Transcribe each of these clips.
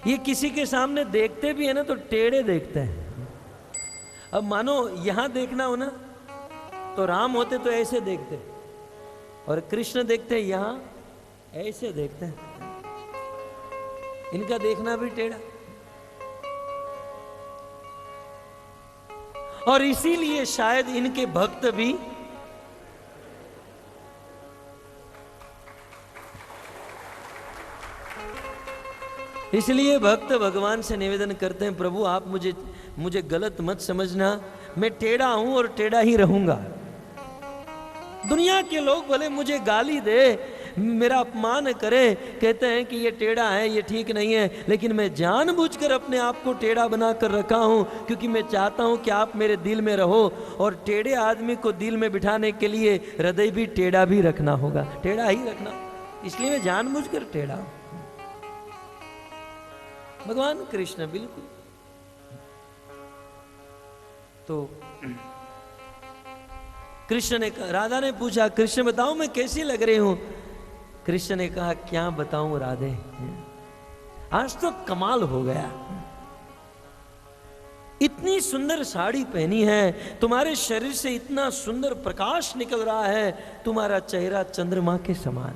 ये किसी के सामने देखते भी है ना तो टेढ़े देखते हैं। अब मानो यहां देखना हो ना तो राम होते तो ऐसे देखते, और कृष्ण देखते हैं यहां ऐसे देखते हैं। इनका देखना भी टेढ़ा। और इसीलिए शायद इनके भक्त भी इसलिए भक्त भगवान से निवेदन करते हैं, प्रभु आप मुझे गलत मत समझना, मैं टेढ़ा हूं और टेढ़ा ही रहूंगा। दुनिया के लोग भले मुझे गाली दे, मेरा अपमान करे, कहते हैं कि ये टेढ़ा है, ये ठीक नहीं है, लेकिन मैं जानबूझकर अपने आप को टेढ़ा बना कर रखा हूं, क्योंकि मैं चाहता हूं कि आप मेरे दिल में रहो। और टेढ़े आदमी को दिल में बिठाने के लिए हृदय भी टेढ़ा भी रखना होगा, टेढ़ा ही रखना, इसलिए मैं जानबूझकर टेढ़ा हूं। भगवान कृष्ण बिल्कुल। तो कृष्ण ने कहा, राधा ने पूछा, कृष्ण बताओ मैं कैसी लग रही हूं? कृष्ण ने कहा, क्या बताऊं राधे, आज तो कमाल हो गया। इतनी सुंदर साड़ी पहनी है, तुम्हारे शरीर से इतना सुंदर प्रकाश निकल रहा है, तुम्हारा चेहरा चंद्रमा के समान,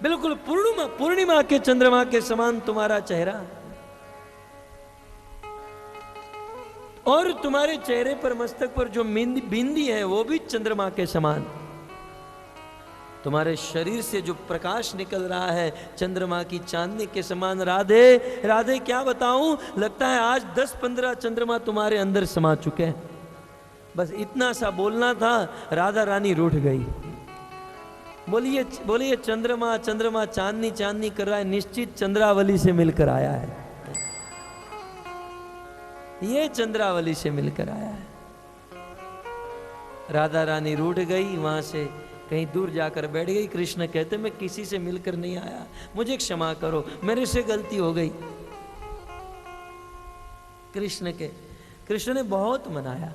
बिल्कुल पूर्णिमा के चंद्रमा के समान तुम्हारा चेहरा, और तुम्हारे चेहरे पर मस्तक पर जो बिंदी है वो भी चंद्रमा के समान। तुम्हारे शरीर से जो प्रकाश निकल रहा है चंद्रमा की चांदनी के समान। राधे राधे क्या बताऊं, लगता है आज 10-15 चंद्रमा तुम्हारे अंदर समा चुके हैं। बस इतना सा बोलना था, राधा रानी रूठ गई। बोलिए चंद्रमा चंद्रमा चांदनी चांदनी कर रहा है, निश्चित चंद्रावली से मिलकर आया है, ये चंद्रावली से मिलकर आया है। राधा रानी रूठ गई, वहां से कहीं दूर जाकर बैठ गई। कृष्ण कहते, मैं किसी से मिलकर नहीं आया, मुझे क्षमा करो, मेरे से गलती हो गई। कृष्ण ने बहुत मनाया,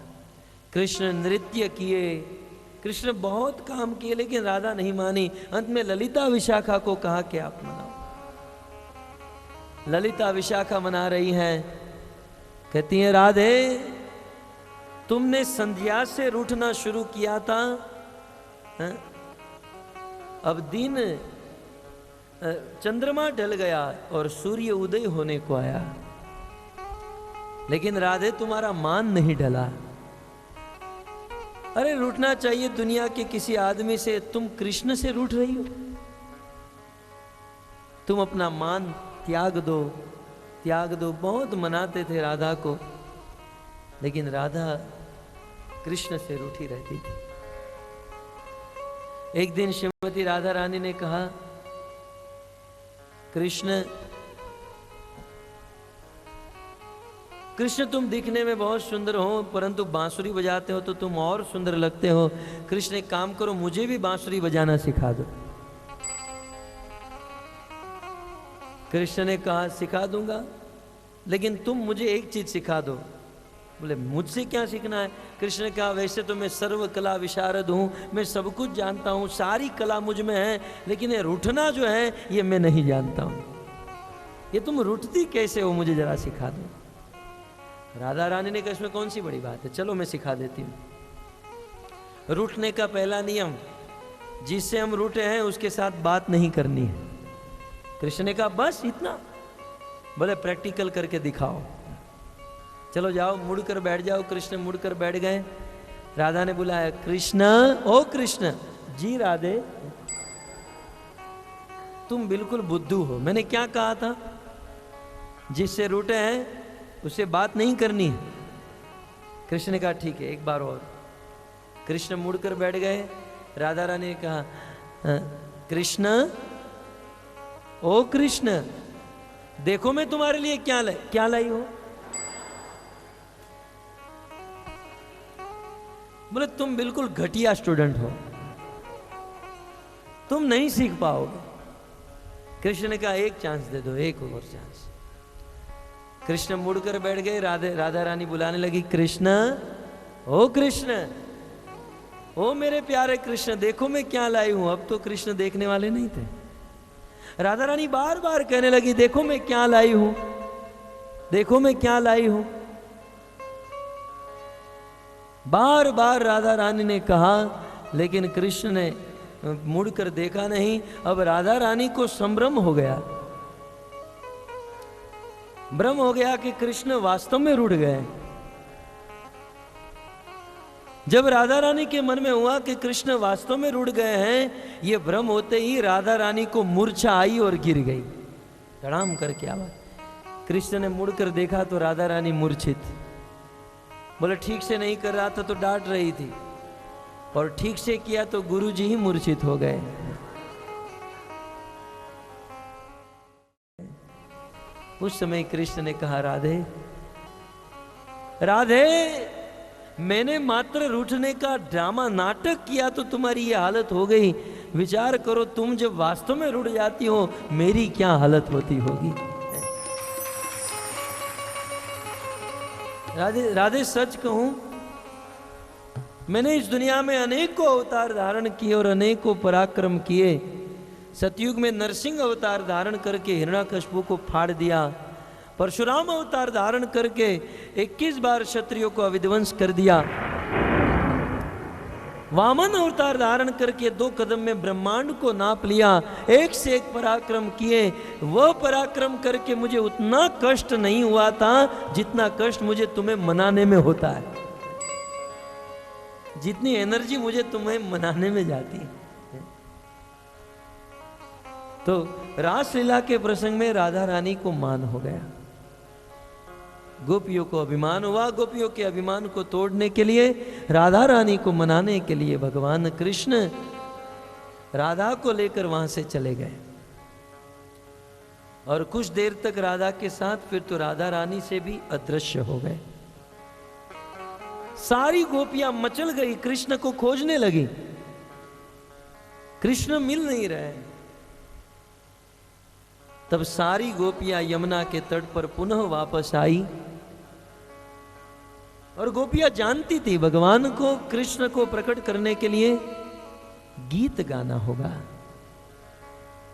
कृष्ण नृत्य किए, कृष्ण बहुत काम किए, लेकिन राधा नहीं मानी। अंत में ललिता विशाखा को कहा कि आप मनाओ। ललिता विशाखा मना रही हैं, कहती हैं, राधे तुमने संध्या से रूठना शुरू किया था, अब दिन चंद्रमा ढल गया और सूर्य उदय होने को आया, लेकिन राधे तुम्हारा मान नहीं ढला। अरे रूठना चाहिए दुनिया के किसी आदमी से, तुम कृष्ण से रूठ रही हो। तुम अपना मान त्याग दो, त्याग दो। बहुत मनाते थे राधा को, लेकिन राधा कृष्ण से रूठी रहती थी। एक दिन श्रीमती राधा रानी ने कहा, कृष्ण तुम दिखने में बहुत सुंदर हो, परंतु बांसुरी बजाते हो तो तुम और सुंदर लगते हो। कृष्ण एक काम करो, मुझे भी बांसुरी बजाना सिखा दो। कृष्ण ने कहा, सिखा दूंगा, लेकिन तुम मुझे एक चीज सिखा दो। बोले, मुझसे क्या सीखना है? कृष्ण ने कहा, वैसे तो मैं सर्व कला विशारद हूं, मैं सब कुछ जानता हूं, सारी कला मुझ में है, लेकिन ये रूठना जो है ये मैं नहीं जानता हूं। ये तुम रूठती कैसे हो, मुझे जरा सिखा दो। राधा रानी ने कहा, इसमें कौन सी बड़ी बात है, चलो मैं सिखा देती हूं। रूठने का पहला नियम, जिससे हम रूठे हैं उसके साथ बात नहीं करनी है। कृष्ण ने कहा, बस इतना? बोले, प्रैक्टिकल करके दिखाओ। चलो जाओ, मुड़कर बैठ जाओ। कृष्ण मुड़कर बैठ गए। राधा ने बुलाया, कृष्ण, ओ कृष्ण। जी राधे, तुम बिल्कुल बुद्धू हो। मैंने क्या कहा था? जिससे रूठे हैं उससे बात नहीं करनी है। कृष्ण ने कहा, ठीक है, एक बार और। कृष्ण मुड़कर बैठ गए। राधा रानी ने कहा, कृष्ण, ओ कृष्ण, देखो मैं तुम्हारे लिए क्या लाई हो। बोले, तुम बिल्कुल घटिया स्टूडेंट हो, तुम नहीं सीख पाओगे। कृष्ण ने कहा, एक चांस दे दो, एक और चांस। कृष्ण मुड़कर बैठ गए। राधा रानी बुलाने लगी, कृष्ण, ओ कृष्ण, ओ मेरे प्यारे कृष्ण, देखो मैं क्या लाई हूं। अब तो कृष्ण देखने वाले नहीं थे, राधा रानी बार बार कहने लगी, देखो मैं क्या लाई हूं, देखो मैं क्या लाई हूं। बार बार राधा रानी ने कहा, लेकिन कृष्ण ने मुड़कर देखा नहीं। अब राधा रानी को संभ्रम हो गया, भ्रम हो गया कि कृष्ण वास्तव में रूठ गए। जब राधा रानी के मन में हुआ कि कृष्ण वास्तव में रूठ गए हैं, ये भ्रम होते ही राधा रानी को मूर्छा आई और गिर गई, धड़ाम करके आवाज। कृष्ण ने मुड़कर देखा तो राधा रानी मूर्छित। बोले ठीक से नहीं कर रहा था तो डांट रही थी, और ठीक से किया तो गुरुजी ही मूर्छित हो गए। उस समय कृष्ण ने कहा, राधे राधे, मैंने मात्र रूठने का ड्रामा नाटक किया तो तुम्हारी ये हालत हो गई। विचार करो, तुम जब वास्तव में रूठ जाती हो मेरी क्या हालत होती होगी। राधे राधे, सच कहूं, मैंने इस दुनिया में अनेकों अवतार धारण किए और अनेकों पराक्रम किए। सतयुग में नरसिंह अवतार धारण करके हिरण्याकश्यप को फाड़ दिया, परशुराम अवतार धारण करके 21 बार क्षत्रियों को अविध्वंस कर दिया, वामन अवतार धारण करके 2 कदम में ब्रह्मांड को नाप लिया, एक से एक पराक्रम किए। वह पराक्रम करके मुझे उतना कष्ट नहीं हुआ था जितना कष्ट मुझे तुम्हें मनाने में होता है, जितनी एनर्जी मुझे तुम्हें मनाने में जाती है। तो रासलीला के प्रसंग में राधा रानी को मान हो गया, गोपियों को अभिमान हुआ। गोपियों के अभिमान को तोड़ने के लिए, राधा रानी को मनाने के लिए भगवान कृष्ण राधा को लेकर वहां से चले गए, और कुछ देर तक राधा के साथ, फिर तो राधा रानी से भी अदृश्य हो गए। सारी गोपियां मचल गई, कृष्ण को खोजने लगी, कृष्ण मिल नहीं रहे। तब सारी गोपियां यमुना के तट पर पुनः वापस आई, और गोपियां जानती थी भगवान को, कृष्ण को प्रकट करने के लिए गीत गाना होगा।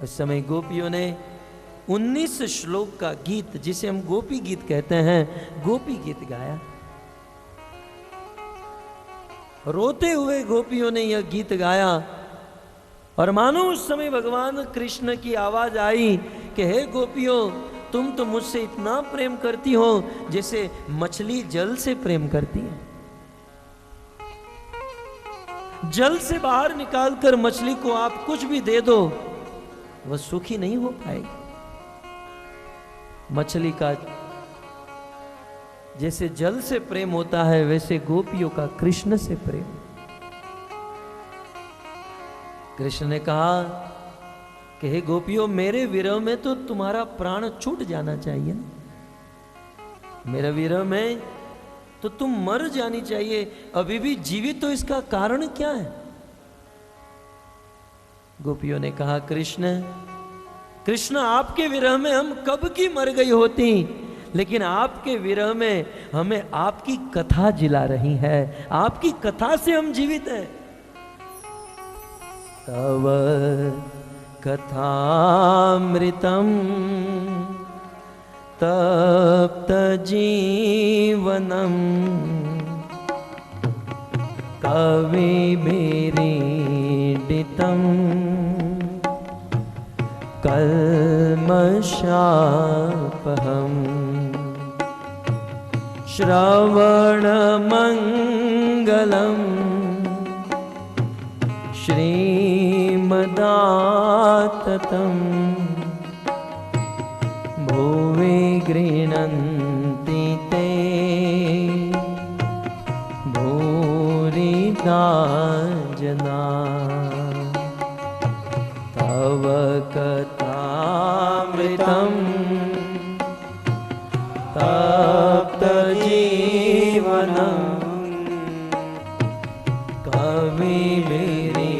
उस समय गोपियों ने 19 श्लोक का गीत, जिसे हम गोपी गीत कहते हैं, गोपी गीत गाया। रोते हुए गोपियों ने यह गीत गाया, और मानो उस समय भगवान कृष्ण की आवाज आई कि हे गोपियों, तुम तो मुझसे इतना प्रेम करती हो जैसे मछली जल से प्रेम करती है। जल से बाहर निकालकर मछली को आप कुछ भी दे दो, वह सुखी नहीं हो पाएगी। मछली का जैसे जल से प्रेम होता है, वैसे गोपियों का कृष्ण से प्रेम। कृष्ण ने कहा कि हे गोपियों, मेरे विरह में तो तुम्हारा प्राण छूट जाना चाहिए ना, मेरे विरह में तो तुम मर जानी चाहिए, अभी भी जीवित तो इसका कारण क्या है। गोपियों ने कहा, कृष्ण कृष्ण, आपके विरह में हम कब की मर गई होती, लेकिन आपके विरह में हमें आपकी कथा जिला रही है, आपकी कथा से हम जीवित हैं। तव कथामृतम तप्त जीवनम कविभिरीडितम कल्मषापहम श्रवणमंगलम श्रीमदाततं भुवि गृह्णन्ति ते भूरिदा जना। तव कथामृतं तप्त जीवनं कविभिरीडितं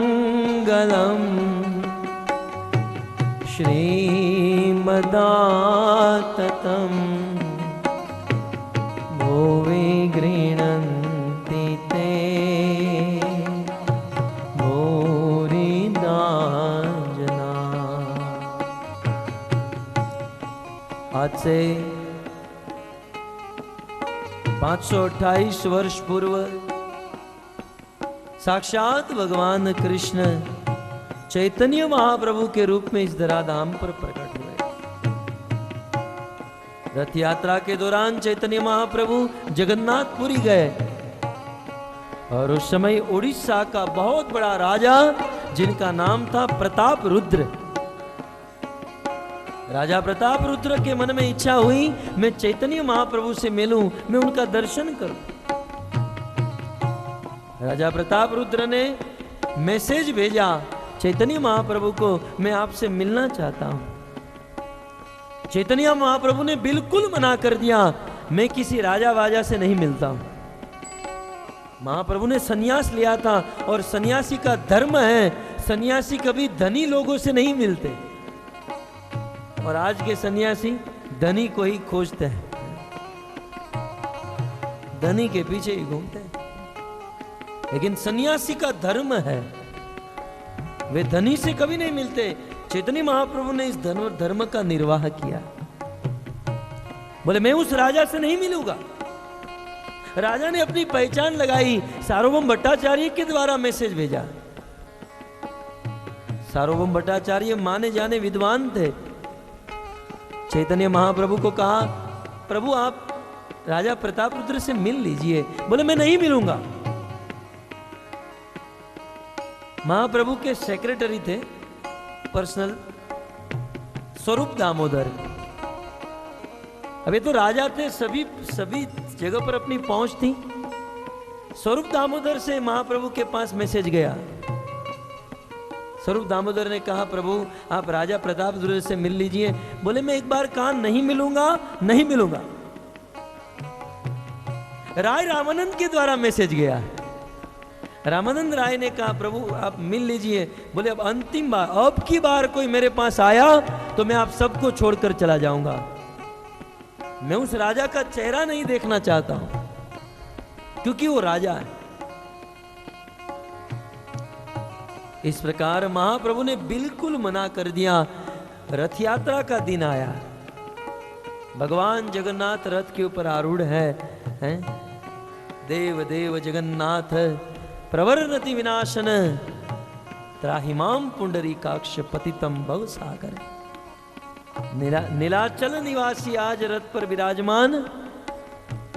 श्रवणमंगलम श्रीमदाततं से 528 वर्ष पूर्व साक्षात भगवान कृष्ण चैतन्य महाप्रभु के रूप में इस धराधाम पर प्रकट हुए। रथ यात्रा के दौरान चैतन्य महाप्रभु जगन्नाथपुरी गए और उस समय उड़ीसा का बहुत बड़ा राजा जिनका नाम था प्रताप रुद्र, राजा प्रताप रुद्र के मन में इच्छा हुई मैं चैतन्य महाप्रभु से मिलूं, मैं उनका दर्शन करूं। राजा प्रताप रुद्र ने मैसेज भेजा चैतन्य महाप्रभु को, मैं आपसे मिलना चाहता हूं। चैतन्य महाप्रभु ने बिल्कुल मना कर दिया, मैं किसी राजा वाजा से नहीं मिलता हूं। महाप्रभु ने सन्यास लिया था और सन्यासी का धर्म है, सन्यासी कभी धनी लोगों से नहीं मिलते। और आज के सन्यासी धनी को ही खोजते हैं, धनी के पीछे ही घूमते हैं। लेकिन सन्यासी का धर्म है, वे धनी से कभी नहीं मिलते। चैतन्य महाप्रभु ने इस धर्म का निर्वाह किया। बोले मैं उस राजा से नहीं मिलूंगा। राजा ने अपनी पहचान लगाई, सार्वभौम भट्टाचार्य के द्वारा मैसेज भेजा। सार्वभौम भट्टाचार्य माने जाने विद्वान थे। चैतन्य महाप्रभु को कहा, प्रभु आप राजा प्रताप रुद्र से मिल लीजिए। बोले मैं नहीं मिलूंगा। महाप्रभु के सेक्रेटरी थे पर्सनल, स्वरूप दामोदर। अब ये तो राजा थे, सभी जगह पर अपनी पहुंच थी। स्वरूप दामोदर से महाप्रभु के पास मैसेज गया। स्वरूप दामोदर ने कहा, प्रभु आप राजा प्रताप रुद्र से मिल लीजिए। बोले मैं एक बार कहा नहीं मिलूंगा, नहीं मिलूंगा। राय रामानंद के द्वारा मैसेज गया। रामानंद राय ने कहा, प्रभु आप मिल लीजिए। बोले अब अंतिम बार, अब की बार कोई मेरे पास आया तो मैं आप सबको छोड़कर चला जाऊंगा। मैं उस राजा का चेहरा नहीं देखना चाहता हूं, क्योंकि वो राजा है। इस प्रकार महाप्रभु ने बिल्कुल मना कर दिया। रथ यात्रा का दिन आया, भगवान जगन्नाथ रथ के ऊपर आरूढ़ हैं? देव देव जगन्नाथ प्रवर्णति विनाशन त्राहिमाम पुंडरीकाक्ष पतितम भव सागर। नीलाचल निवासी आज रथ पर विराजमान।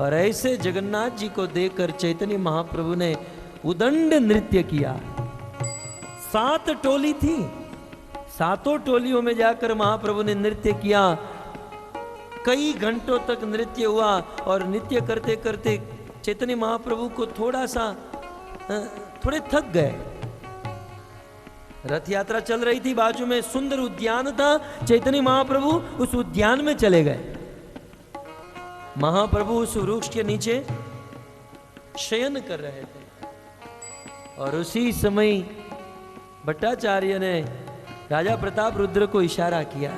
और ऐसे जगन्नाथ जी को देखकर चैतन्य महाप्रभु ने उदंड नृत्य किया। 7 टोली थी, 7 टोलियों में जाकर महाप्रभु ने नृत्य किया। कई घंटों तक नृत्य हुआ और नृत्य करते करते चैतन्य महाप्रभु को थोड़े थक गए। रथ यात्रा चल रही थी, बाजू में सुंदर उद्यान था। चैतन्य महाप्रभु उस उद्यान में चले गए। महाप्रभु उस वृक्ष के नीचे शयन कर रहे थे और उसी समय भट्टाचार्य ने राजा प्रताप रुद्र को इशारा किया।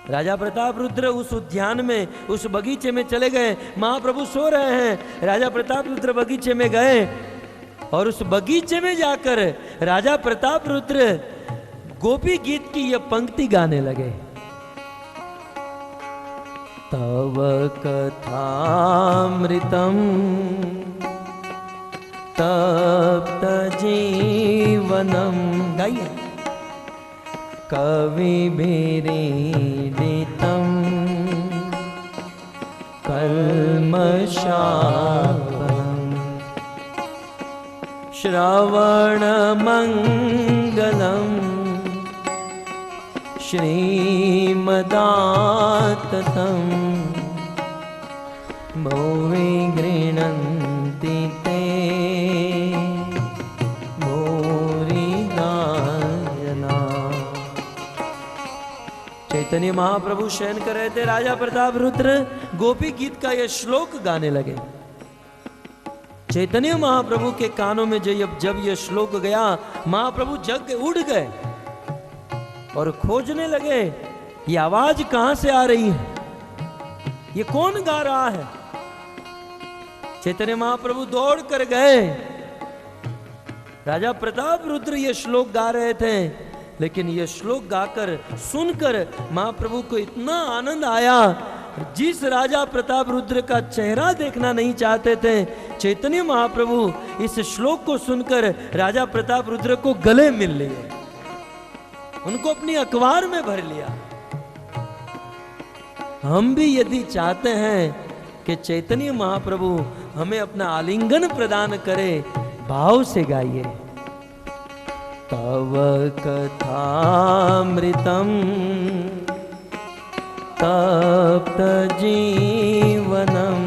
राजा प्रताप रुद्र उस उद्यान में, उस बगीचे में चले गए। महाप्रभु सो रहे हैं, राजा प्रताप रुद्र बगीचे में गए और उस बगीचे में जाकर राजा प्रताप रुद्र गोपी गीत की यह पंक्ति गाने लगे। तव कथामृतम तप्त जीवनम, गाइए। कविभिरीडितं कल्मषापहम् श्रवणमङ्गलम् श्रीमदाततं भुवि गृह्णन्ति ते भूरिदायना। चैतन्य महाप्रभु शयन कर रहे थे, राजा प्रताप रुद्र गोपी गीत का यह श्लोक गाने लगे। चैतन्य महाप्रभु के कानों में जब यह श्लोक गया, महाप्रभु जग उड़ गए और खोजने लगे ये आवाज कहां से आ रही है, ये कौन गा रहा है। चैतन्य महाप्रभु दौड़ कर गए। राजा प्रताप रुद्र ये श्लोक गा रहे थे। लेकिन ये श्लोक गाकर सुनकर महाप्रभु को इतना आनंद आया, जिस राजा प्रताप रुद्र का चेहरा देखना नहीं चाहते थे, चैतन्य महाप्रभु इस श्लोक को सुनकर राजा प्रताप रुद्र को गले मिल लिए, उनको अपनी अखबार में भर लिया। हम भी यदि चाहते हैं कि चैतन्य महाप्रभु हमें अपना आलिंगन प्रदान करे, भाव से गाइए। तव कथामृतम तप्त जीवनम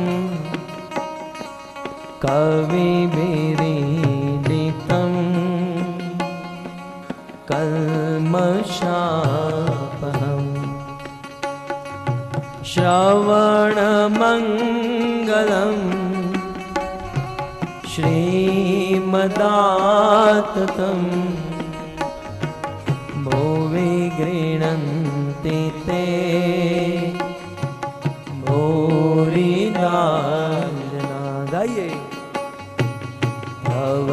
कविभिरीडितं कल्मषापहम् श्रवणमङ्गलम् श्रीमदाततं भुवि गृह्णन्ति ते भूरिदा जना। गाइए। भवकथामृतं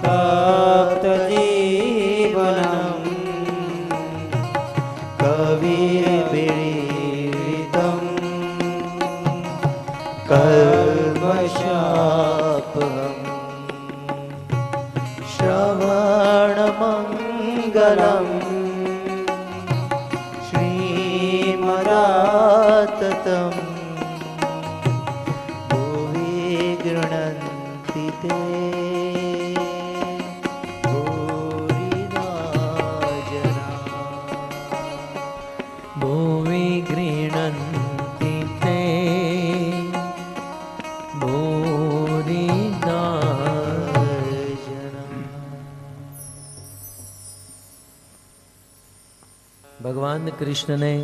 तप्तजीवनं कविभिरीडितं कल्मषापहम् श्रवणमङ्गलम् श्रीमदाततं भुवि गृह्णन्ति ते भूरिदा जना। भुवि गृह्णन्ति ते भूरिदा जना। भगवान कृष्ण ने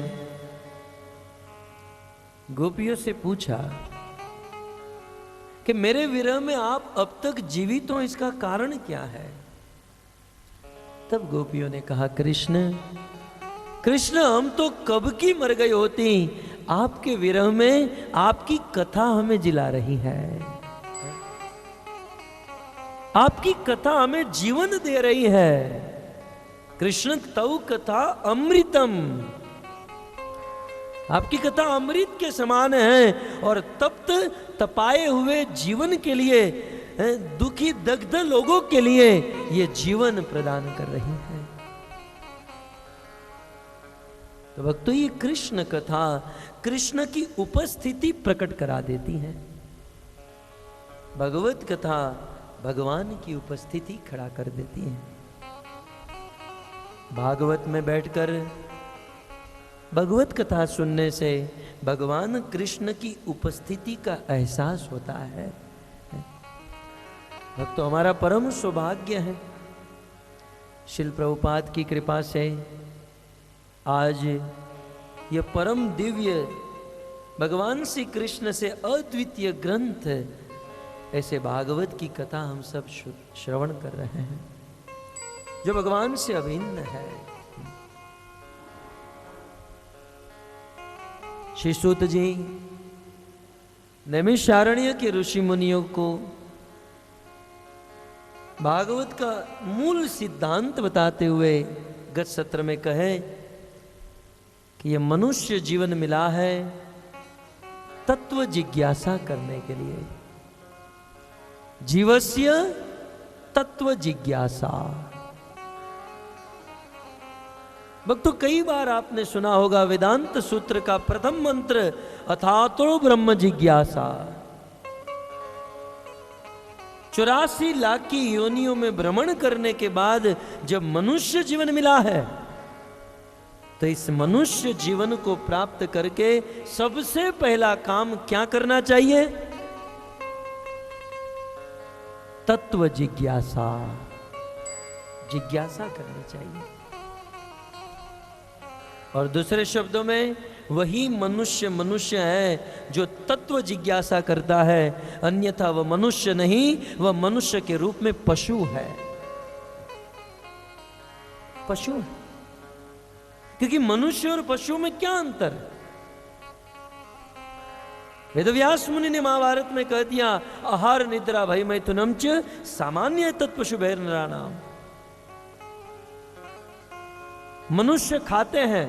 गोपियों से पूछा कि मेरे विरह में आप अब तक जीवित हो, इसका कारण क्या है? तब गोपियों ने कहा, कृष्ण कृष्ण हम तो कब की मर गई होती, आपके विरह में आपकी कथा हमें जिला रही है, आपकी कथा हमें जीवन दे रही है। कृष्ण तव कथा अमृतम, आपकी कथा अमृत के समान है और तप्त तपाए हुए जीवन के लिए, दुखी दग्ध लोगों के लिए ये जीवन प्रदान कर रही है। तो भक्तों, ये कृष्ण कथा कृष्ण की उपस्थिति प्रकट करा देती है। भगवत कथा भगवान की उपस्थिति खड़ा कर देती है। भागवत में बैठकर भगवत कथा सुनने से भगवान कृष्ण की उपस्थिति का एहसास होता है। भक्तों, हमारा परम सौभाग्य है, श्रील प्रभुपाद की कृपा से आज यह परम दिव्य भगवान श्री कृष्ण से अद्वितीय ग्रंथ ऐसे भागवत की कथा हम सब श्रवण कर रहे हैं, जो भगवान से अभिन्न है। श्री सूत जी नैमिषारण्य के ऋषि मुनियों को भागवत का मूल सिद्धांत बताते हुए गत सत्र में कहे कि यह मनुष्य जीवन मिला है तत्व जिज्ञासा करने के लिए। जीवस्य तत्व जिज्ञासा। भक्तों, कई बार आपने सुना होगा वेदांत सूत्र का प्रथम मंत्र अथातो ब्रह्म जिज्ञासा। 84 लाख की योनियों में भ्रमण करने के बाद जब मनुष्य जीवन मिला है, तो इस मनुष्य जीवन को प्राप्त करके सबसे पहला काम क्या करना चाहिए? तत्व जिज्ञासा, जिज्ञासा करनी चाहिए। और दूसरे शब्दों में वही मनुष्य मनुष्य है जो तत्व जिज्ञासा करता है, अन्यथा वह मनुष्य नहीं, वह मनुष्य के रूप में पशु है। पशु है, क्योंकि मनुष्य और पशु में क्या अंतर? वेदव्यास मुनि ने महाभारत में कह दिया, आहार निद्रा भय मैथुनम च सामान्य तत्पशुभैर नराणाम। मनुष्य खाते हैं,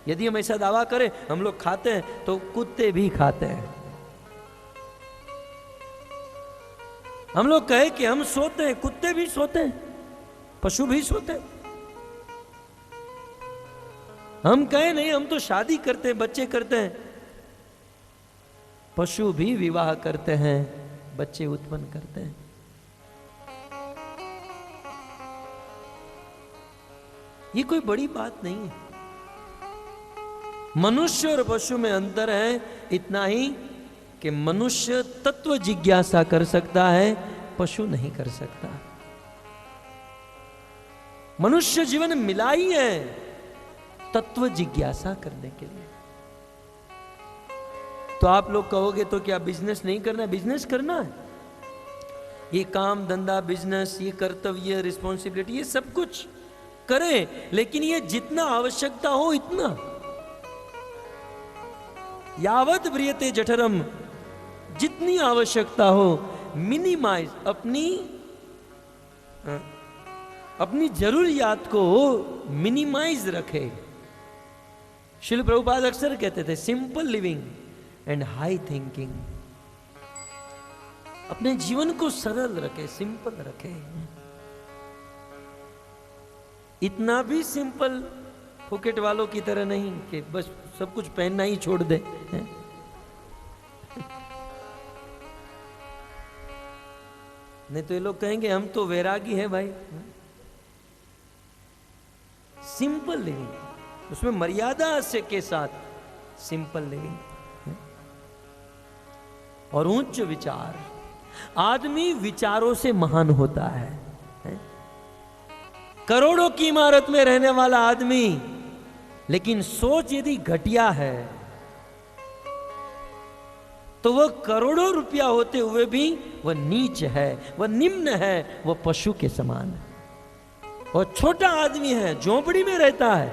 यदि हम ऐसा दावा करें हम लोग खाते हैं, तो कुत्ते भी खाते हैं। हम लोग कहे कि हम सोते हैं, कुत्ते भी सोते हैं, पशु भी सोते हैं। हम कहे नहीं हम तो शादी करते हैं, बच्चे करते हैं, पशु भी विवाह करते हैं, बच्चे उत्पन्न करते हैं। ये कोई बड़ी बात नहीं है। मनुष्य और पशु में अंतर है इतना ही कि मनुष्य तत्व जिज्ञासा कर सकता है, पशु नहीं कर सकता। मनुष्य जीवन मिला ही है तत्व जिज्ञासा करने के लिए। तो आप लोग कहोगे तो क्या बिजनेस नहीं करना है? बिजनेस करना है। ये काम धंधा, बिजनेस, ये कर्तव्य, रिस्पॉन्सिबिलिटी, ये सब कुछ करें, लेकिन ये जितना आवश्यकता हो इतना। यावत ब्रियते जठरम, जितनी आवश्यकता हो मिनिमाइज, अपनी जरूरियात को मिनिमाइज रखे। श्रील प्रभुपाद अक्सर कहते थे simple living and high thinking. अपने जीवन को सरल रखे, सिंपल रखे। इतना भी सिंपल फुकेट वालों की तरह नहीं कि बस सब कुछ पहनना ही छोड़ दे। नहीं तो ये लोग कहेंगे हम तो वैरागी है भाई। सिंपल लिविंग, उसमें मर्यादा से के साथ सिंपल लिविंग और उच्च विचार। आदमी विचारों से महान होता है। करोड़ों की इमारत में रहने वाला आदमी, लेकिन सोच यदि घटिया है तो वह करोड़ों रुपया होते हुए भी वह नीच है, वह निम्न है, वह पशु के समान है। और छोटा आदमी है, झोपड़ी में रहता है,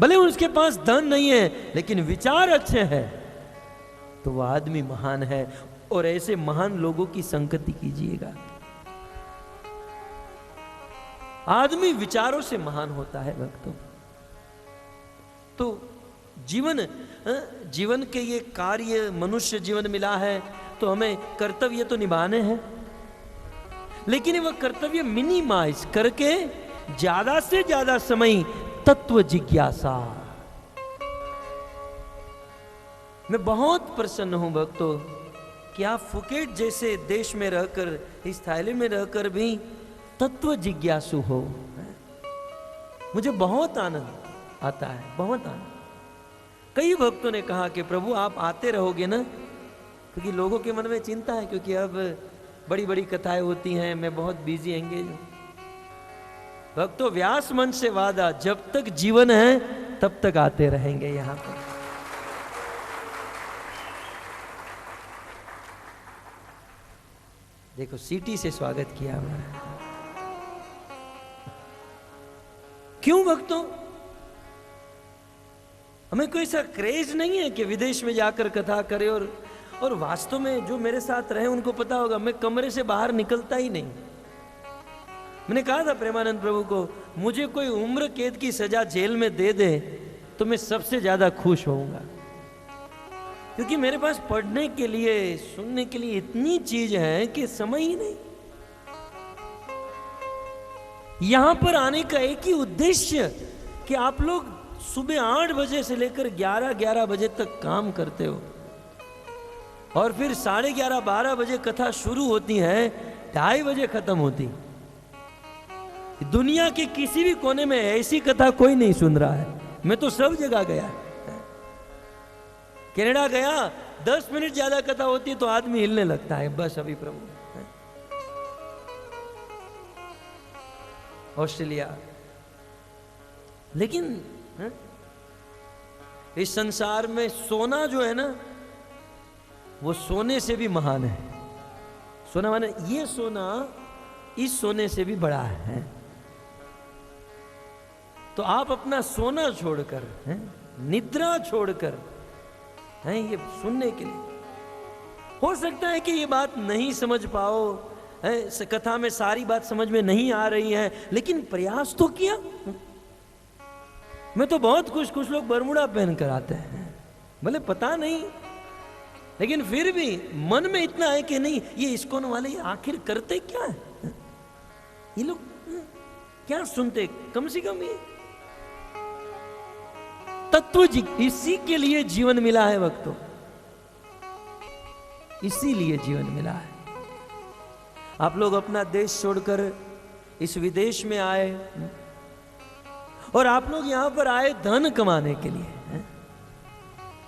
भले उसके पास धन नहीं है लेकिन विचार अच्छे हैं, तो वह आदमी महान है। और ऐसे महान लोगों की संगति कीजिएगा। आदमी विचारों से महान होता है भक्तों। तो जीवन के ये कार्य, मनुष्य जीवन मिला है तो हमें कर्तव्य तो निभाने हैं, लेकिन वह कर्तव्य मिनिमाइज करके ज्यादा से ज्यादा समय तत्व जिज्ञासा। मैं बहुत प्रसन्न हूं भक्तों कि आप फुकेट जैसे देश में रहकर, इस थाईलैंड में रहकर भी तत्व जिज्ञासु हो। मुझे बहुत आनंद आता है, बहुत आनंद। कई भक्तों ने कहा कि प्रभु आप आते रहोगे ना, क्योंकि लोगों के मन में चिंता है, क्योंकि अब बड़ी बड़ी कथाएं होती हैं, मैं बहुत बिजी एंगेज हूं। भक्तों व्यास मंच से वादा, जब तक जीवन है तब तक आते रहेंगे यहां पर। देखो सीटी से स्वागत किया हमारा। क्यों भक्तों? हमें कोई ऐसा क्रेज नहीं है कि विदेश में जाकर कथा करें। और वास्तव में जो मेरे साथ रहे उनको पता होगा, मैं कमरे से बाहर निकलता ही नहीं। मैंने कहा था प्रेमानंद प्रभु को, मुझे कोई उम्र कैद की सजा जेल में दे दे तो मैं सबसे ज्यादा खुश होऊंगा, क्योंकि मेरे पास पढ़ने के लिए, सुनने के लिए इतनी चीज है कि समय ही नहीं। यहां पर आने का एक ही उद्देश्य कि आप लोग सुबह 8 बजे से लेकर 11 बजे तक काम करते हो, और फिर 11:30 12 बजे कथा शुरू होती है, 2:30 बजे खत्म होती। दुनिया के किसी भी कोने में ऐसी कथा कोई नहीं सुन रहा है। मैं तो सब जगह गया, कनाडा गया, 10 मिनट ज्यादा कथा होती है तो आदमी हिलने लगता है, बस अभी प्रभु। ऑस्ट्रेलिया, लेकिन इस संसार में सोना जो है ना, वो सोने से भी महान है। सोना माने ये सोना इस सोने से भी बड़ा है। तो आप अपना सोना छोड़कर, निद्रा छोड़कर, हैं ये सुनने के लिए। हो सकता है कि ये बात नहीं समझ पाओ, कथा में सारी बात समझ में नहीं आ रही है, लेकिन प्रयास तो किया। मैं तो बहुत कुछ लोग बरमुडा पहन कर आते हैं, भले पता नहीं, लेकिन फिर भी मन में इतना है कि नहीं, ये इस्कॉन वाले आखिर करते क्या है, ये लोग क्या सुनते, कम से कम ये तत्व इसी के लिए जीवन मिला है भक्तों, इसीलिए जीवन मिला है। आप लोग अपना देश छोड़कर इस विदेश में आए और आप लोग यहां पर आए धन कमाने के लिए,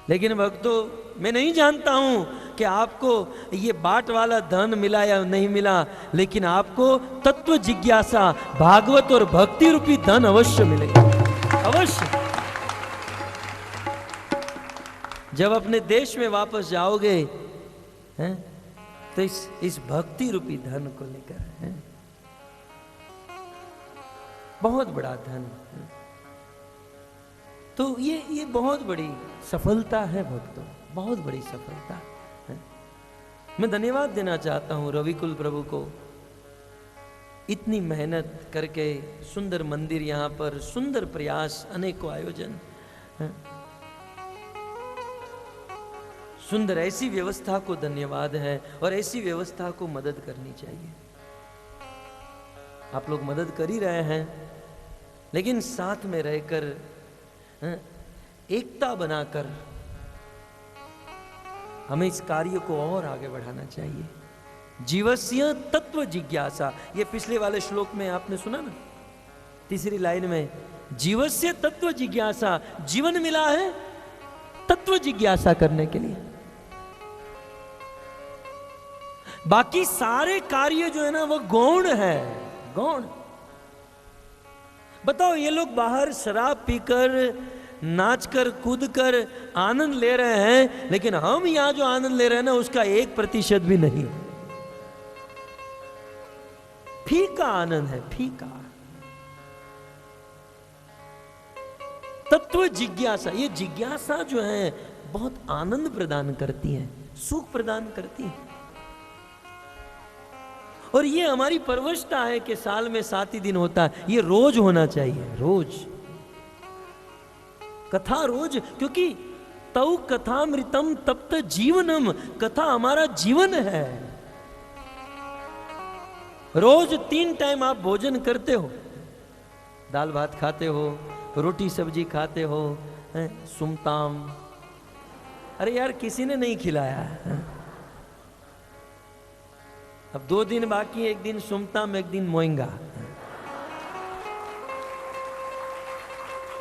लेकिन भक्तों मैं नहीं जानता हूं कि आपको ये बाट वाला धन मिला या नहीं मिला, लेकिन आपको तत्व जिज्ञासा, भागवत और भक्ति रूपी धन अवश्य मिलेगा, अवश्य। जब अपने देश में वापस जाओगे हैं, तो इस भक्ति रूपी धन को लेकर, हैं, बहुत बड़ा धन। तो ये बहुत बड़ी सफलता है भक्तों, बहुत बड़ी सफलता है। मैं धन्यवाद देना चाहता हूं रविकुल प्रभु को, इतनी मेहनत करके सुंदर मंदिर यहां पर, सुंदर प्रयास, अनेकों आयोजन, सुंदर ऐसी व्यवस्था को धन्यवाद है, और ऐसी व्यवस्था को मदद करनी चाहिए। आप लोग मदद कर ही रहे हैं, लेकिन साथ में रहकर एकता बनाकर हमें इस कार्य को और आगे बढ़ाना चाहिए। जीवस्य तत्व जिज्ञासा, ये पिछले वाले श्लोक में आपने सुना ना, तीसरी लाइन में, जीवस्य तत्व जिज्ञासा, जीवन मिला है तत्व जिज्ञासा करने के लिए। बाकी सारे कार्य जो है ना वो गौण है, गौण। बताओ, ये लोग बाहर शराब पीकर, नाचकर, कूदकर आनंद ले रहे हैं, लेकिन हम यहां जो आनंद ले रहे हैं ना उसका 1% भी नहीं, फीका आनंद है, फीका। तत्व जिज्ञासा, ये जिज्ञासा जो है बहुत आनंद प्रदान करती है, सुख प्रदान करती है, और ये हमारी परवशता है कि साल में 7 ही दिन होता है, ये रोज होना चाहिए, रोज कथा, रोज, क्योंकि तौ कथामृतम तप्त जीवनम, कथा हमारा जीवन है। रोज 3 टाइम आप भोजन करते हो, दाल भात खाते हो, रोटी सब्जी खाते हो, सुमताम, अरे यार किसी ने नहीं खिलाया, अब 2 दिन बाकी, 1 दिन सुमताम, 1 दिन मोइंगा।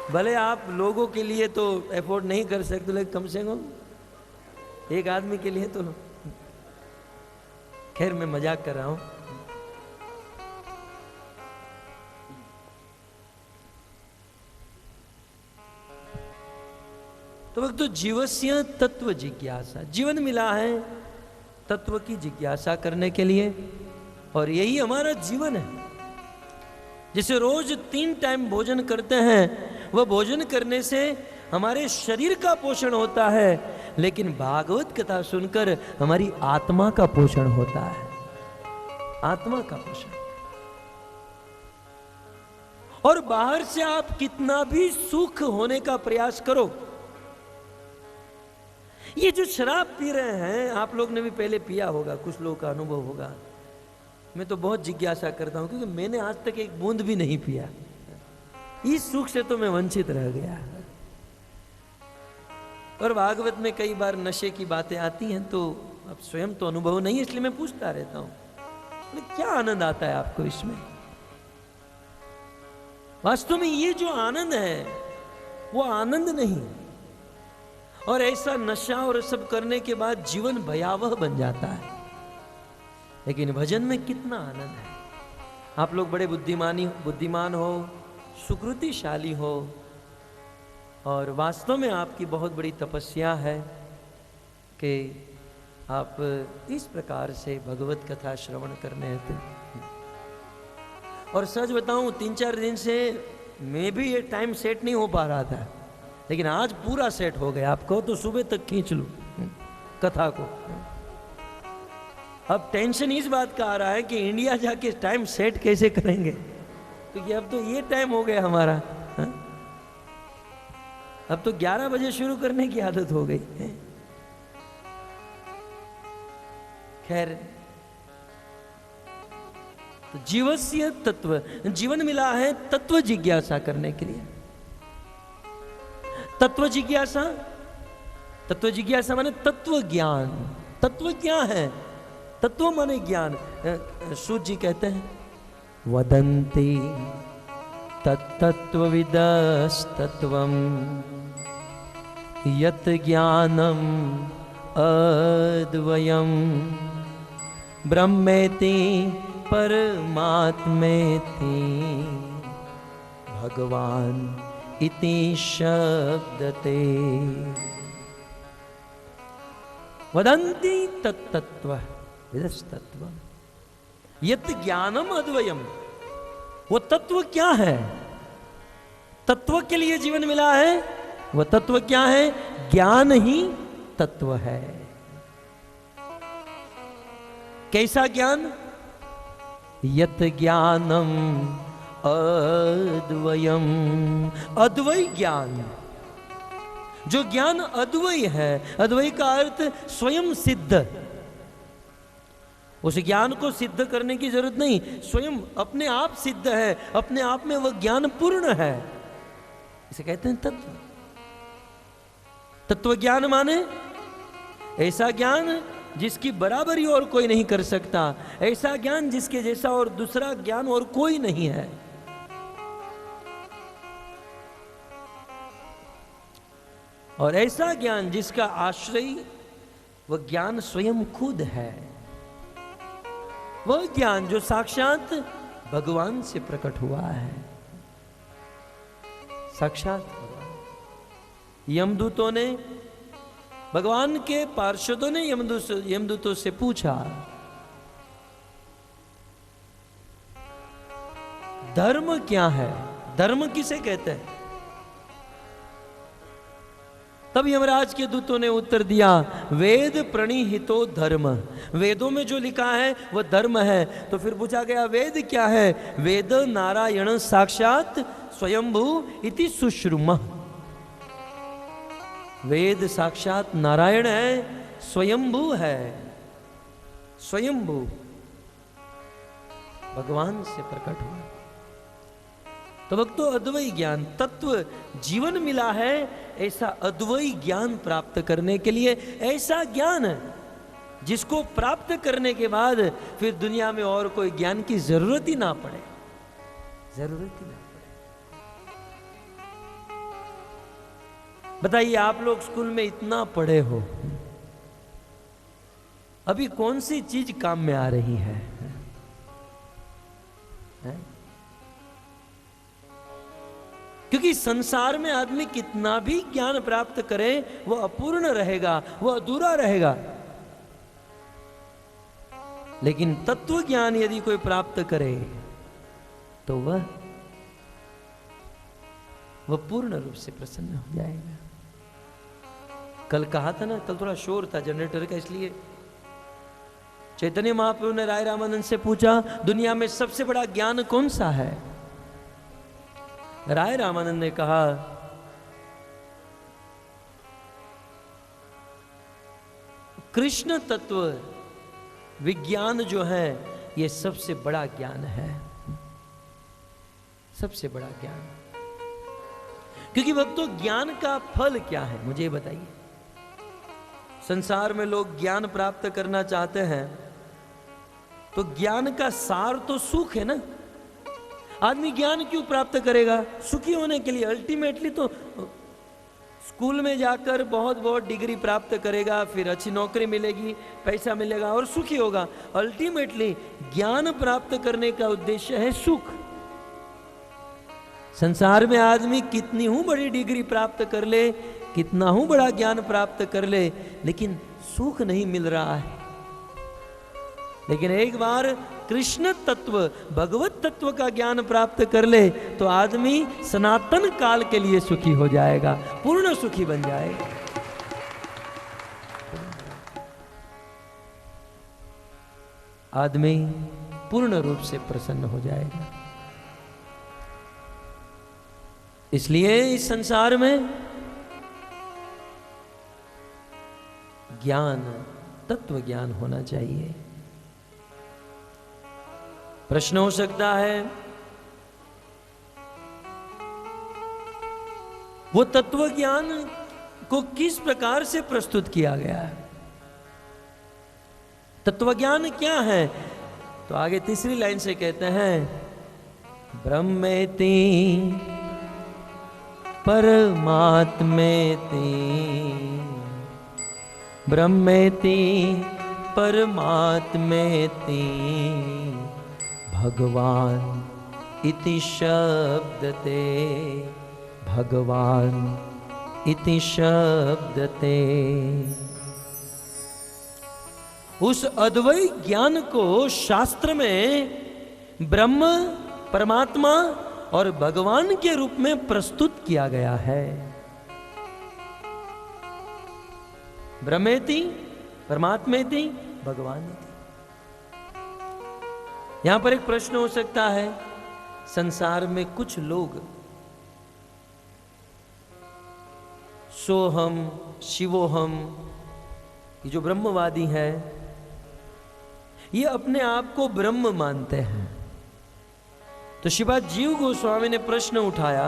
भले आप लोगों के लिए तो एफोर्ड नहीं कर सकते, लेकिन कम से कम एक आदमी के लिए तो, खैर मैं मजाक कर रहा हूं। तो वक्त तो जीवस्य तत्व जिज्ञासा, जीवन मिला है तत्व की जिज्ञासा करने के लिए, और यही हमारा जीवन है। जिसे रोज 3 टाइम भोजन करते हैं, वह भोजन करने से हमारे शरीर का पोषण होता है, लेकिन भागवत कथा सुनकर हमारी आत्मा का पोषण होता है, आत्मा का पोषण। और बाहर से आप कितना भी सुख होने का प्रयास करो, ये जो शराब पी रहे हैं, आप लोग ने भी पहले पिया होगा, कुछ लोगों का अनुभव होगा। मैं तो बहुत जिज्ञासा करता हूं, क्योंकि मैंने आज तक एक बूंद भी नहीं पिया, इस सुख से तो मैं वंचित रह गया। और भागवत में कई बार नशे की बातें आती हैं, तो अब स्वयं तो अनुभव नहीं है, इसलिए मैं पूछता रहता हूं, क्या आनंद आता है आपको इसमें? वास्तव में ये जो आनंद है वो आनंद नहीं, और ऐसा नशा और सब करने के बाद जीवन भयावह बन जाता है। लेकिन भजन में कितना आनंद है। आप लोग बड़े बुद्धिमान हो, सुकृतिशाली हो, और वास्तव में आपकी बहुत बड़ी तपस्या है कि आप इस प्रकार से भगवत कथा श्रवण करने आते। और सच बताऊं, 3-4 दिन से मैं भी ये टाइम सेट नहीं हो पा रहा था, लेकिन आज पूरा सेट हो गया। आपको तो सुबह तक खींच लूं कथा को। अब टेंशन इस बात का आ रहा है कि इंडिया जाके टाइम सेट कैसे करेंगे, क्योंकि अब तो ये टाइम हो गया हमारा। अब तो 11 बजे शुरू करने की आदत हो गई है। खैर, तो जीवस्य तत्व, जीवन मिला है तत्व जिज्ञासा करने के लिए। तत्व जिज्ञासा, तत्व जिज्ञासा माने तत्व ज्ञान। तत्व क्या है? तत्व माने ज्ञान। सूत जी कहते हैं, वदन्ति तत्तत्त्वविदस्तत्त्वं यत् ज्ञानम् अद्वयम् ब्रह्मेति परमात्मेति भगवान इति शब्दते। वदन्ति तत्तत्त्व विदस्तत्व यत् ज्ञानम अद्वयम। वो तत्व क्या है? तत्व के लिए जीवन मिला है। वो तत्व क्या है? ज्ञान ही तत्व है। कैसा ज्ञान? यत् ज्ञानम अद्वयम, अद्वय ज्ञान। जो ज्ञान अद्वय है, अद्वय का अर्थ स्वयं सिद्ध। उस ज्ञान को सिद्ध करने की जरूरत नहीं, स्वयं अपने आप सिद्ध है, अपने आप में वह ज्ञान पूर्ण है। इसे कहते हैं तत्व। तत्व ज्ञान माने ऐसा ज्ञान जिसकी बराबरी और कोई नहीं कर सकता, ऐसा ज्ञान जिसके जैसा और दूसरा ज्ञान और कोई नहीं है। और ऐसा ज्ञान जिसका आश्रय वह ज्ञान स्वयं खुद है। वह ज्ञान जो साक्षात भगवान से प्रकट हुआ है। साक्षात यमदूतों ने, भगवान के पार्षदों ने यमदूतों से पूछा, धर्म क्या है? धर्म किसे कहते हैं? तब यमराज के दूतों ने उत्तर दिया, वेद प्रणीहितो धर्म। वेदों में जो लिखा है वह धर्म है। तो फिर पूछा गया, वेद क्या है? वेद नारायण साक्षात स्वयंभू इति सुश्रुमः। वेद साक्षात नारायण है, स्वयंभू है। स्वयंभू भगवान से प्रकट हुआ। तो भक्तों, अद्वैय ज्ञान, तत्व जीवन मिला है, ऐसा अद्वैय ज्ञान प्राप्त करने के लिए, ऐसा ज्ञान जिसको प्राप्त करने के बाद फिर दुनिया में और कोई ज्ञान की जरूरत ही ना पड़े। जरूरत ही ना पड़े। बताइए, आप लोग स्कूल में इतना पढ़े हो, अभी कौन सी चीज काम में आ रही है? क्योंकि संसार में आदमी कितना भी ज्ञान प्राप्त करे वह अपूर्ण रहेगा, वह अधूरा रहेगा। लेकिन तत्व ज्ञान यदि कोई प्राप्त करे तो वह पूर्ण रूप से प्रसन्न हो जाएगा। कल कहा था ना, कल थोड़ा शोर था जनरेटर का, इसलिए चैतन्य महाप्रभु ने राय रामानंद से पूछा, दुनिया में सबसे बड़ा ज्ञान कौन सा है? राय रामानंद ने कहा, कृष्ण तत्व विज्ञान जो है ये सबसे बड़ा ज्ञान है। सबसे बड़ा ज्ञान। क्योंकि भक्तों, ज्ञान का फल क्या है मुझे ये बताइए। संसार में लोग ज्ञान प्राप्त करना चाहते हैं तो ज्ञान का सार तो सुख है ना। आदमी ज्ञान क्यों प्राप्त करेगा? सुखी होने के लिए। अल्टीमेटली तो स्कूल में जाकर बहुत बहुत डिग्री प्राप्त करेगा, फिर अच्छी नौकरी मिलेगी, पैसा मिलेगा और सुखी होगा। अल्टीमेटली ज्ञान प्राप्त करने का उद्देश्य है सुख। संसार में आदमी कितनी हूं बड़ी डिग्री प्राप्त कर ले, कितना हूं बड़ा ज्ञान प्राप्त कर ले, लेकिन सुख नहीं मिल रहा है। लेकिन एक बार कृष्ण तत्व, भगवत तत्व का ज्ञान प्राप्त कर ले तो आदमी सनातन काल के लिए सुखी हो जाएगा, पूर्ण सुखी बन जाएगा। आदमी पूर्ण रूप से प्रसन्न हो जाएगा। इसलिए इस संसार में ज्ञान, तत्व ज्ञान होना चाहिए। प्रश्न हो सकता है वो तत्व ज्ञान को किस प्रकार से प्रस्तुत किया गया है, तत्वज्ञान क्या है? तो आगे तीसरी लाइन से कहते हैं ब्रह्मेति परमात्मेति, ब्रह्मेति परमात्मेति भगवान इति शब्दते, भगवान इति शब्दते। उस अद्वैत ज्ञान को शास्त्र में ब्रह्म, परमात्मा और भगवान के रूप में प्रस्तुत किया गया है। ब्रह्मेति परमात्मेति भगवानेति। यहां पर एक प्रश्न हो सकता है, संसार में कुछ लोग सोहम शिवोहम, ये जो ब्रह्मवादी है, ये अपने आप को ब्रह्म मानते हैं। तो श्रीपाद जीव गोस्वामी ने प्रश्न उठाया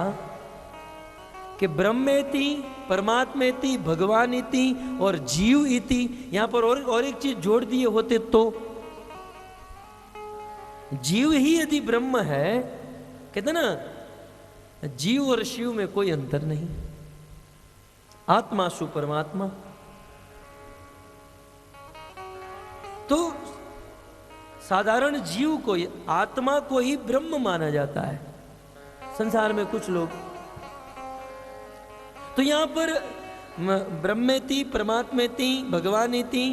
कि ब्रह्मेति परमात्मेति भगवानिति और जीव इति, यहां पर और एक चीज जोड़ दिए होते तो जीव ही यदि ब्रह्म है, कहते ना जीव और शिव में कोई अंतर नहीं, आत्मा सु परमात्मा। तो साधारण जीव को, आत्मा को ही ब्रह्म माना जाता है संसार में कुछ लोग। तो यहां पर ब्रह्मेति परमात्मेति भगवानेति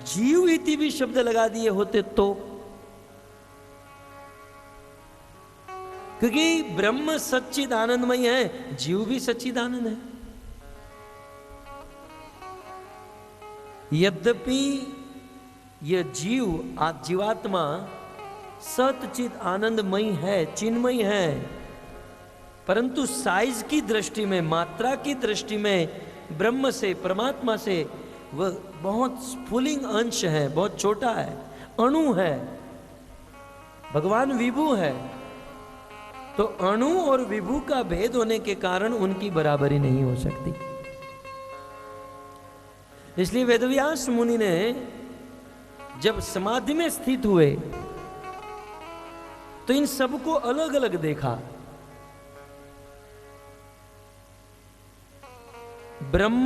जीव इति भी शब्द लगा दिए होते तो, क्योंकि ब्रह्म सच्चिद आनंदमय है, जीव भी सच्चिद आनंद है। यद्यपि यह जीव जीवात्मा सतचित आनंदमय है, चिन्मय है, परंतु साइज की दृष्टि में, मात्रा की दृष्टि में ब्रह्म से, परमात्मा से वह बहुत स्फुलिंग अंश है, बहुत छोटा है, अणु है। भगवान विभु है, तो अणु और विभु का भेद होने के कारण उनकी बराबरी नहीं हो सकती। इसलिए वेदव्यास मुनि ने जब समाधि में स्थित हुए तो इन सबको अलग अलग देखा। ब्रह्म,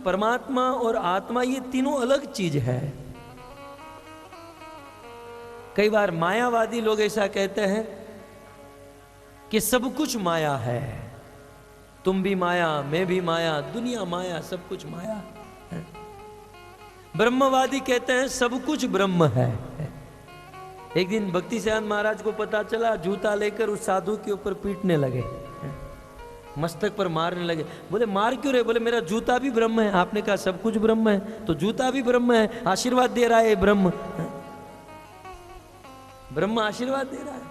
परमात्मा और आत्मा, ये तीनों अलग चीज है। कई बार मायावादी लोग ऐसा कहते हैं कि सब कुछ माया है, तुम भी माया, मैं भी माया, दुनिया माया, सब कुछ माया है। ब्रह्मवादी कहते हैं सब कुछ ब्रह्म है। एक दिन भक्ति सिद्धांत महाराज को पता चला, जूता लेकर उस साधु के ऊपर पीटने लगे, मस्तक पर मारने लगे। बोले मार क्यों रहे? बोले मेरा जूता भी ब्रह्म है। आपने कहा सब कुछ ब्रह्म है, तो जूता भी ब्रह्म है, आशीर्वाद दे रहा है ब्रह्म, ब्रह्म आशीर्वाद दे रहा है।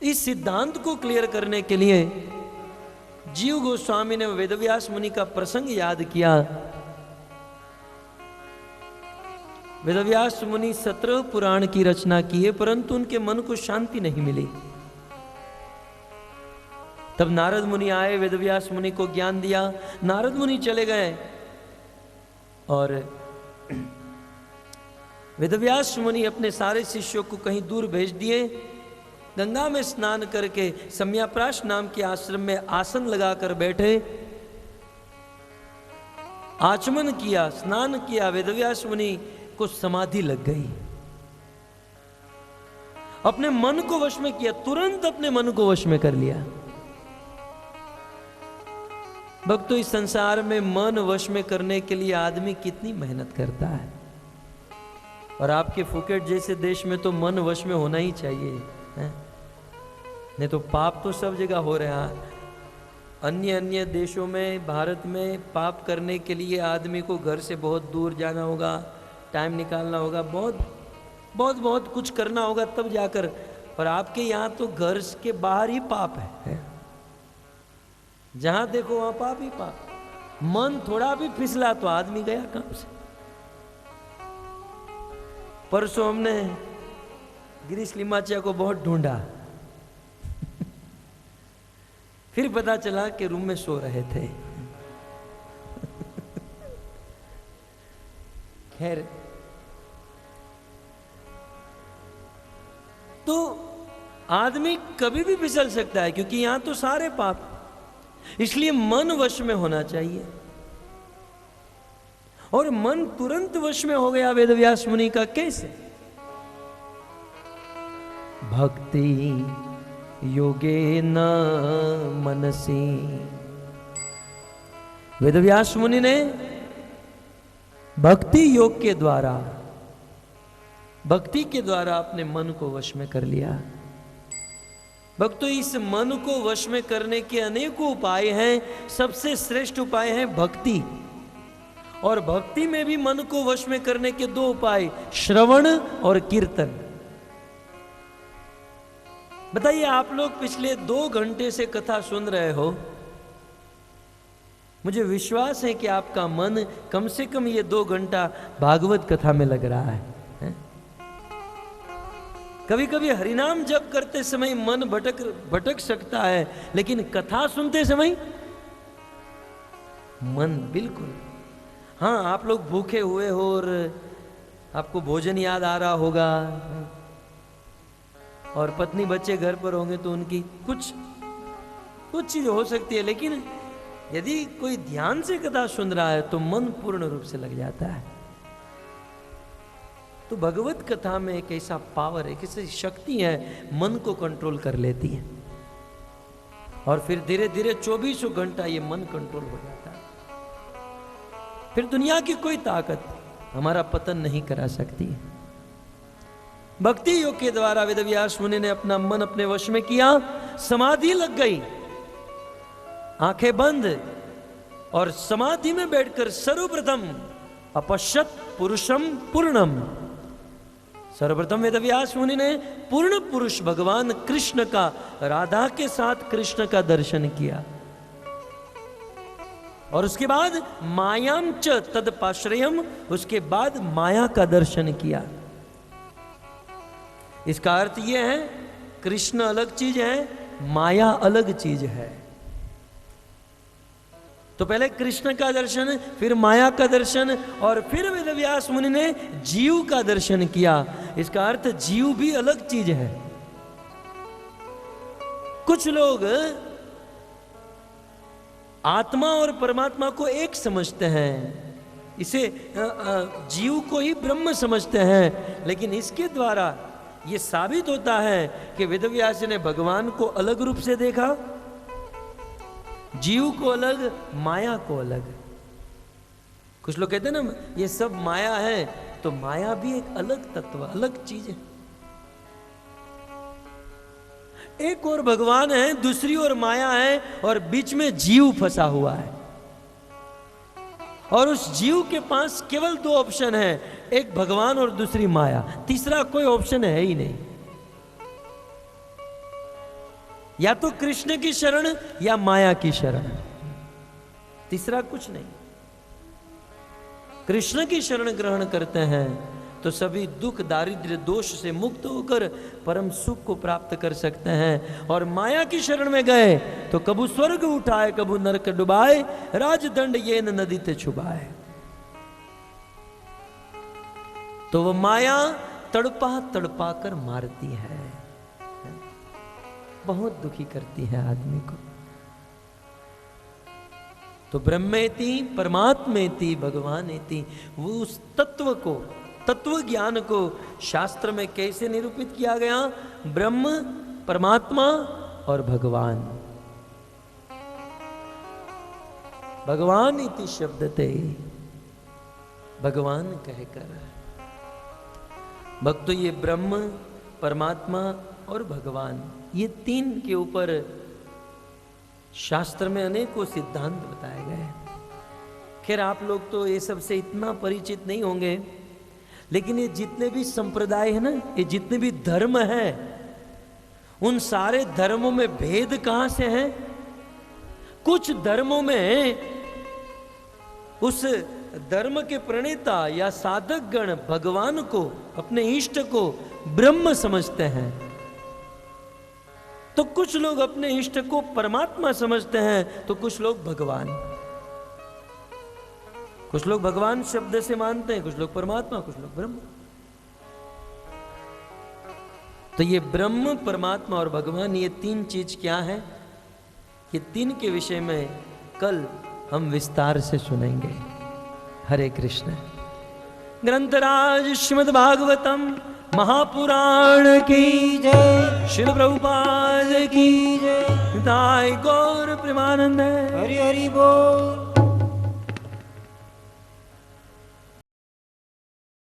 इस सिद्धांत को क्लियर करने के लिए जीव गोस्वामी ने वेदव्यास मुनि का प्रसंग याद किया। वेदव्यास मुनि 17 पुराण की रचना की है, परंतु उनके मन को शांति नहीं मिली। तब नारद मुनि आए, वेदव्यास मुनि को ज्ञान दिया। नारद मुनि चले गए और वेदव्यास मुनि अपने सारे शिष्यों को कहीं दूर भेज दिए। गंगा में स्नान करके सम्याप्राश नाम के आश्रम में आसन लगाकर बैठे, आचमन किया, स्नान किया। वेदव्यास मुनि को समाधि लग गई, अपने मन को वश में किया, तुरंत अपने मन को वश में कर लिया। भक्तों, इस संसार में मन वश में करने के लिए आदमी कितनी मेहनत करता है, और आपके फुकेट जैसे देश में तो मन वश में होना ही चाहिए है? नहीं तो पाप तो सब जगह हो रहा है। अन्य अन्य देशों में, भारत में पाप करने के लिए आदमी को घर से बहुत दूर जाना होगा, टाइम निकालना होगा, बहुत बहुत बहुत कुछ करना होगा तब जाकर। और आपके यहाँ तो घर के बाहर ही पाप है। जहां देखो वहां पाप ही पाप। मन थोड़ा भी फिसला तो आदमी गया काम से। परसों हमने गिरीश लिमाचिया को बहुत ढूंढा, फिर पता चला कि रूम में सो रहे थे। खैर, तो आदमी कभी भी फिसल सकता है, क्योंकि यहां तो सारे पाप। इसलिए मन वश में होना चाहिए। और मन तुरंत वश में हो गया वेदव्यास मुनि का। कैसे? भक्ति योगेन मनसी। वेदव्यास मुनि ने भक्ति योग के द्वारा, भक्ति के द्वारा अपने मन को वश में कर लिया। भक्तों, इस मन को वश में करने के अनेकों उपाय हैं। सबसे श्रेष्ठ उपाय है भक्ति। और भक्ति में भी मन को वश में करने के दो उपाय, श्रवण और कीर्तन। बताइए, आप लोग पिछले 2 घंटे से कथा सुन रहे हो। मुझे विश्वास है कि आपका मन कम से कम ये 2 घंटा भागवत कथा में लग रहा है। कभी कभी हरिनाम जप करते समय मन भटक सकता है, लेकिन कथा सुनते समय मन बिल्कुल। हाँ, आप लोग भूखे हुए हो और आपको भोजन याद आ रहा होगा, और पत्नी बच्चे घर पर होंगे तो उनकी कुछ चीज हो सकती है। लेकिन यदि कोई ध्यान से कथा सुन रहा है तो मन पूर्ण रूप से लग जाता है। तो भगवत कथा में एक ऐसा पावर है, एक ऐसी शक्ति है, मन को कंट्रोल कर लेती है। और फिर धीरे धीरे 24 घंटा ये मन कंट्रोल हो जाता है। फिर दुनिया की कोई ताकत हमारा पतन नहीं करा सकती है। भक्ति योग के द्वारा वेदव्यास मुनि ने अपना मन अपने वश में किया। समाधि लग गई, आंखें बंद, और समाधि में बैठकर सर्वप्रथम अपश्यत पुरुषम पूर्णम। सर्वप्रथम वेदव्यास मुनि ने पूर्ण पुरुष भगवान कृष्ण का, राधा के साथ कृष्ण का दर्शन किया। और उसके बाद मायाम च तदपाश्रयम, उसके बाद माया का दर्शन किया। इसका अर्थ यह है, कृष्ण अलग चीज है, माया अलग चीज है। तो पहले कृष्ण का दर्शन, फिर माया का दर्शन, और फिर वेदव्यास मुनि ने जीव का दर्शन किया। इसका अर्थ जीव भी अलग चीज है। कुछ लोग आत्मा और परमात्मा को एक समझते हैं, इसे जीव को ही ब्रह्म समझते हैं। लेकिन इसके द्वारा यह साबित होता है कि वेदव्यास ने भगवान को अलग रूप से देखा, जीव को अलग, माया को अलग। कुछ लोग कहते हैं ना, ये सब माया है, तो माया भी एक अलग तत्व, अलग चीज है। एक और भगवान है, दूसरी ओर माया है, और बीच में जीव फंसा हुआ है। और उस जीव के पास केवल 2 ऑप्शन है, एक भगवान और दूसरी माया। तीसरा कोई ऑप्शन है ही नहीं। या तो कृष्ण की शरण या माया की शरण, तीसरा कुछ नहीं। कृष्ण की शरण ग्रहण करते हैं तो सभी दुख, दारिद्र्य, दोष से मुक्त होकर परम सुख को प्राप्त कर सकते हैं। और माया की शरण में गए तो कबू स्वर्ग उठाए, कबू नरक डुबाए, राजदंड ये नदी ते छुबाए। तो वो माया तड़पा तड़पा कर मारती है, बहुत दुखी करती है आदमी को। तो ब्रह्मेति परमात्मेति भगवानेति, वो उस तत्व को, तत्व ज्ञान को शास्त्र में कैसे निरूपित किया गया? ब्रह्म, परमात्मा और भगवान। भगवान इति शब्दते, भगवान कहकर। भक्तों, ये ब्रह्म, परमात्मा और भगवान, ये 3 के ऊपर शास्त्र में अनेकों सिद्धांत बताए गए हैं। खैर आप लोग तो ये सब से इतना परिचित नहीं होंगे, लेकिन ये जितने भी संप्रदाय है ना, ये जितने भी धर्म है, उन सारे धर्मों में भेद कहां से है? कुछ धर्मों में उस धर्म के प्रणेता या साधक गण भगवान को, अपने इष्ट को ब्रह्म समझते हैं, तो कुछ लोग अपने इष्ट को परमात्मा समझते हैं, तो कुछ लोग भगवान। कुछ लोग भगवान शब्द से मानते हैं, कुछ लोग परमात्मा, कुछ लोग ब्रह्म। तो ये ब्रह्म, परमात्मा और भगवान, ये तीन चीज क्या है? ये तीन के विषय में कल हम विस्तार से सुनेंगे। हरे कृष्ण। ग्रंथराज श्रीमद् भागवतम महापुराण की जय, श्रील प्रभुपाद की जय, निताई गौर प्रेमानंद। हरि हरि बोल।